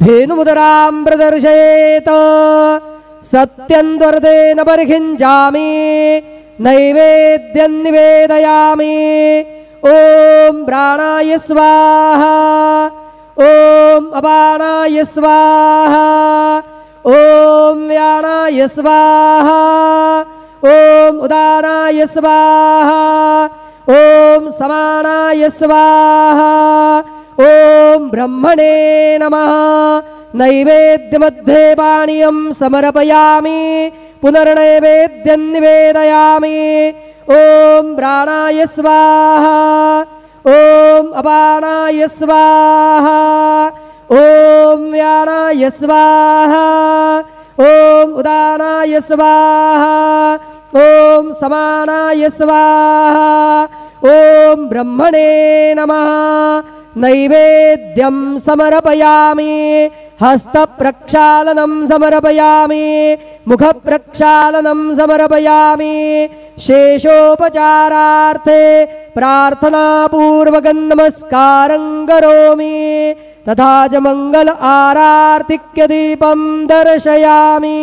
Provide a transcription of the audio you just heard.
धेनुमुदरां प्रदर्शयेत् सत्यन्द्वर्धेन बर्हिञ्जामि नैवेद्यं निवेदयामि। ॐ प्राणाय स्वाहा ॐ अपानाय स्वाहा ॐ व्यानाय स्वाहा ॐ उदानाय स्वाहा ॐ समानाय स्वाहा ॐ ब्रह्मणे नमः। नैवेद्यमध्ये पानीयं समर्पयामि पुनर्नैवेद्यं निवेदयामि। ॐ प्राणाय स्वाहा ॐ अपानाय स्वाहा ॐ व्यानाय स्वाहा ॐ उदानाय स्वाहा ॐ समानाय स्वाहा ॐ ब्रह्मणे नमः। नैवेद्यं समर्पयामि हस्तप्रक्षालनं समर्पयामि मुखप्रक्षालनं समर्पयामि। शेषोपचारार्थे प्रार्थनापूर्वकं नमस्कारं करोमि तथा च मंगल आरार्तिक्य दीपं दर्शयामि।